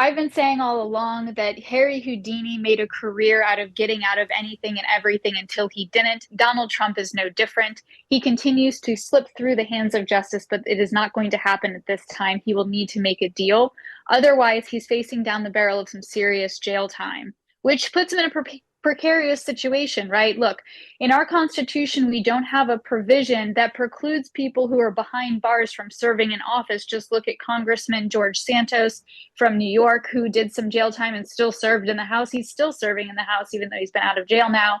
I've been saying all along that Harry Houdini made a career out of getting out of anything and everything until he didn't. Donald Trump is no different. He continues to slip through the hands of justice, but it is not going to happen at this time. He will need to make a deal. Otherwise, he's facing down the barrel of some serious jail time, which puts him in a precarious situation, right? Look, in our Constitution, we don't have a provision that precludes people who are behind bars from serving in office. Just look at Congressman George Santos from New York, who did some jail time and still served in the House. He's still serving in the House, even though he's been out of jail now.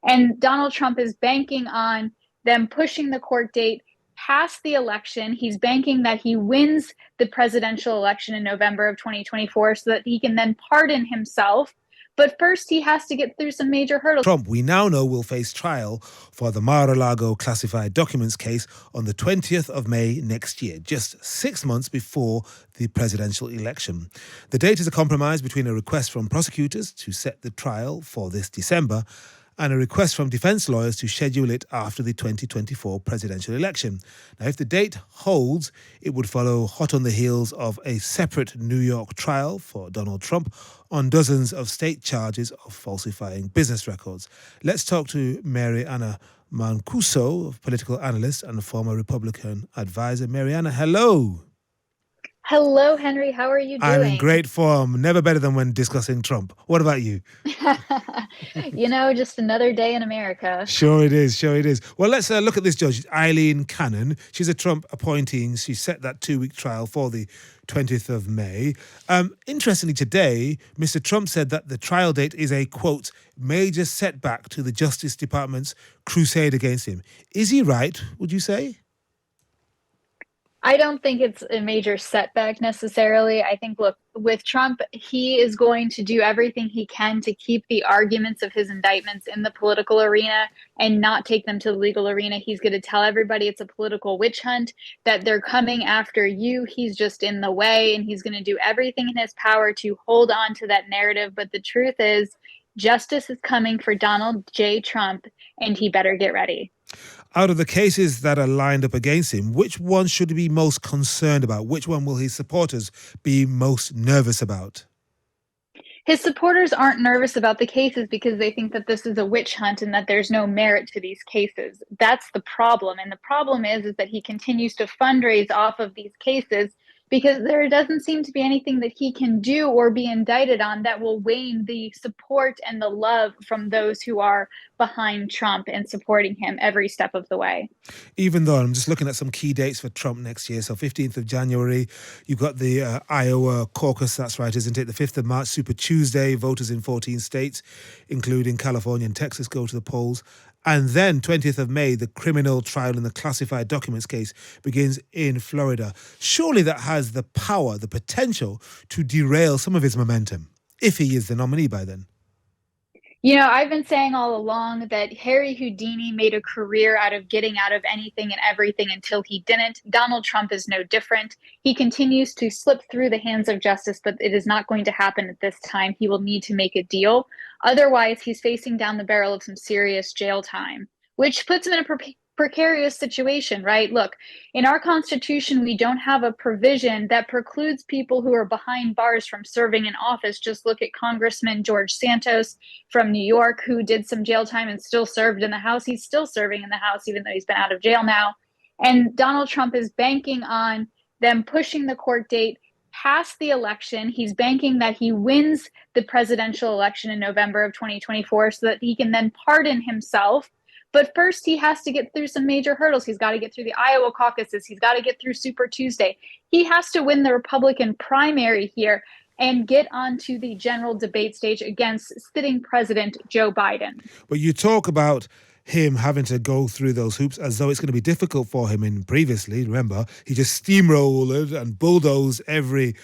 And Donald Trump is banking on them pushing the court date past the election. He's banking that he wins the presidential election in November of 2024 so that he can then pardon himself. But first, he has to get through some major hurdles. Trump, we now know, will face trial for the Mar-a-Lago classified documents case on the 20th of May next year, just 6 months before the presidential election. The date is a compromise between a request from prosecutors to set the trial for this December and a request from defense lawyers to schedule it after the 2024 presidential election. Now, if the date holds, it would follow hot on the heels of a separate New York trial for Donald Trump on dozens of state charges of falsifying business records. Let's talk to Mariana Mancuso, a political analyst and a former Republican advisor. Mariana, hello. Hello, Henry. How are you doing? I'm in great form. Never better than when discussing Trump. What about you? Just another day in America. Sure it is. Well, let's look at this judge, Eileen Cannon. She's a Trump appointee. She set that 2-week trial for the 20th of May. Interestingly, today, Mr. Trump said that the trial date is a, quote, major setback to the Justice Department's crusade against him. Is he right, would you say? I don't think it's a major setback necessarily. I think, look, with Trump, he is going to do everything he can to keep the arguments of his indictments in the political arena and not take them to the legal arena. He's going to tell everybody it's a political witch hunt, that they're coming after you. He's just in the way, and he's going to do everything in his power to hold on to that narrative. But the truth is, justice is coming for Donald J. Trump, and he better get ready. Out of the cases that are lined up against him, which one should he be most concerned about? Which one will his supporters be most nervous about? His supporters aren't nervous about the cases because they think that this is a witch hunt and that there's no merit to these cases. That's the problem. And the problem is that he continues to fundraise off of these cases because there doesn't seem to be anything that he can do or be indicted on that will wane the support and the love from those who are behind Trump and supporting him every step of the way. Even though I'm just looking at some key dates for Trump next year. So 15th of January, you've got the Iowa caucus. That's right, isn't it? The 5th of March, Super Tuesday. Voters in 14 states, including California and Texas, go to the polls. And then 20th of May, the criminal trial in the classified documents case begins in Florida. Surely that has the power, the potential to derail some of his momentum, if he is the nominee by then. I've been saying all along that Harry Houdini made a career out of getting out of anything and everything until he didn't. Donald Trump is no different. He continues to slip through the hands of justice, but it is not going to happen at this time. He will need to make a deal. Otherwise, he's facing down the barrel of some serious jail time, which puts him in a precarious situation, right? Look, in our Constitution, we don't have a provision that precludes people who are behind bars from serving in office. Just look at Congressman George Santos from New York, who did some jail time and still served in the House. He's still serving in the House, even though he's been out of jail now. And Donald Trump is banking on them pushing the court date past the election. He's banking that he wins the presidential election in November of 2024 so that he can then pardon himself. But first, he has to get through some major hurdles. He's got to get through the Iowa caucuses. He's got to get through Super Tuesday. He has to win the Republican primary here and get onto the general debate stage against sitting President Joe Biden. But you talk about him having to go through those hoops as though it's going to be difficult for him. And previously, remember, he just steamrolled and bulldozed every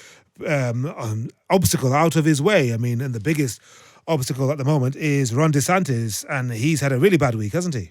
obstacle out of his way. I mean, and the biggest obstacle at the moment is Ron DeSantis, and he's had a really bad week, hasn't he?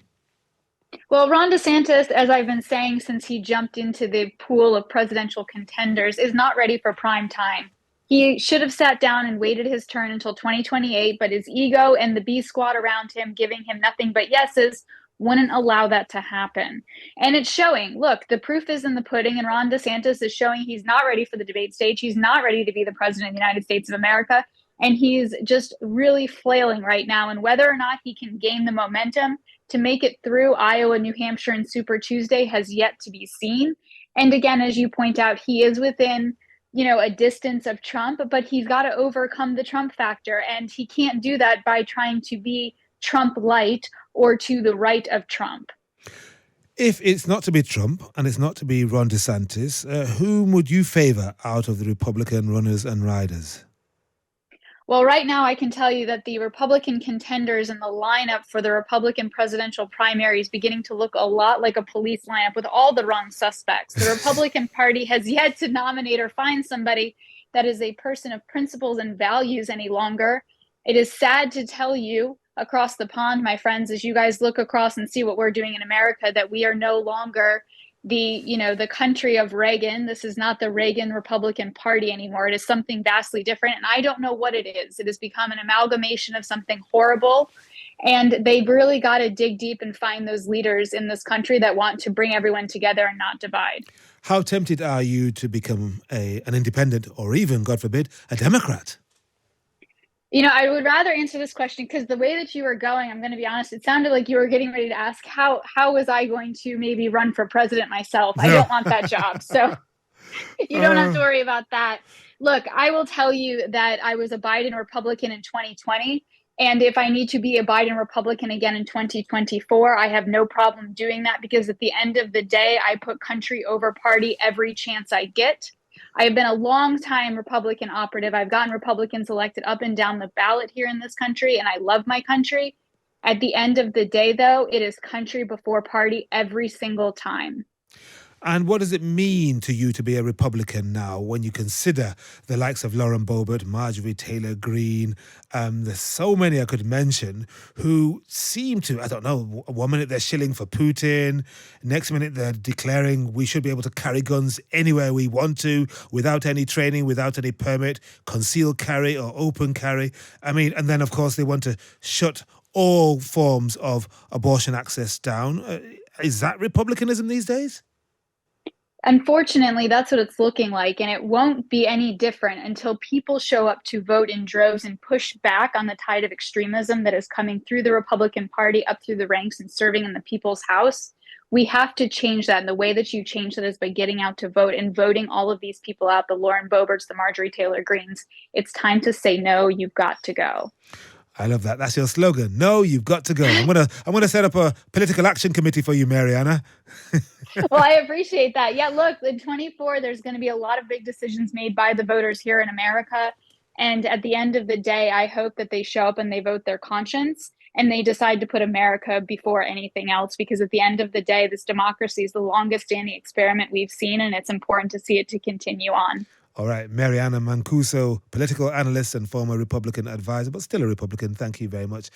Well, Ron DeSantis, as I've been saying since he jumped into the pool of presidential contenders, is not ready for prime time. He should have sat down and waited his turn until 2028, but his ego and the B squad around him giving him nothing but yeses wouldn't allow that to happen. And it's showing. Look, the proof is in the pudding, and Ron DeSantis is showing he's not ready for the debate stage. He's not ready to be the president of the United States of America. And he's just really flailing right now. And whether or not he can gain the momentum to make it through Iowa, New Hampshire, and Super Tuesday has yet to be seen. And again, as you point out, he is within a distance of Trump, but he's got to overcome the Trump factor. And he can't do that by trying to be Trump light or to the right of Trump. If it's not to be Trump and it's not to be Ron DeSantis, whom would you favor out of the Republican runners and riders? Well, right now, I can tell you that the Republican contenders in the lineup for the Republican presidential primary is beginning to look a lot like a police lineup with all the wrong suspects. The Republican Party has yet to nominate or find somebody that is a person of principles and values any longer. It is sad to tell you across the pond, my friends, as you guys look across and see what we're doing in America, that we are no longer the country of Reagan. This is not the Reagan Republican Party anymore. It is something vastly different, and I don't know what it is. It has become an amalgamation of something horrible, and they've really got to dig deep and find those leaders in this country that want to bring everyone together and not divide. How tempted are you to become an independent or even, God forbid, a Democrat? I would rather answer this question because the way that you were going, I'm going to be honest, it sounded like you were getting ready to ask how was I going to maybe run for president myself. I don't want that job. So you don't have to worry about that. Look, I will tell you that I was a Biden Republican in 2020. And if I need to be a Biden Republican again in 2024, I have no problem doing that because at the end of the day, I put country over party every chance I get. I have been a long-time Republican operative. I've gotten Republicans elected up and down the ballot here in this country, and I love my country. At the end of the day, though, it is country before party every single time. And what does it mean to you to be a Republican now when you consider the likes of Lauren Boebert, Marjorie Taylor Greene? There's so many I could mention who seem to, I don't know, one minute they're shilling for Putin, next minute they're declaring we should be able to carry guns anywhere we want to without any training, without any permit, concealed carry or open carry. And then of course they want to shut all forms of abortion access down. Is that republicanism these days? Unfortunately, that's what it's looking like, and it won't be any different until people show up to vote in droves and push back on the tide of extremism that is coming through the Republican Party up through the ranks and serving in the people's house. We have to change that, and the way that you change that is by getting out to vote and voting all of these people out, the Lauren Boeberts, the Marjorie Taylor Greenes. It's time to say no, you've got to go. I love that. That's your slogan. No, you've got to go. I'm gonna set up a political action committee for you, Mariana. Well, I appreciate that. Yeah, look, in 24, there's going to be a lot of big decisions made by the voters here in America. And at the end of the day, I hope that they show up and they vote their conscience and they decide to put America before anything else. Because at the end of the day, this democracy is the longest standing experiment we've seen, and it's important to see it to continue on. All right, Mariana Mancuso, political analyst and former Republican advisor, but still a Republican. Thank you very much.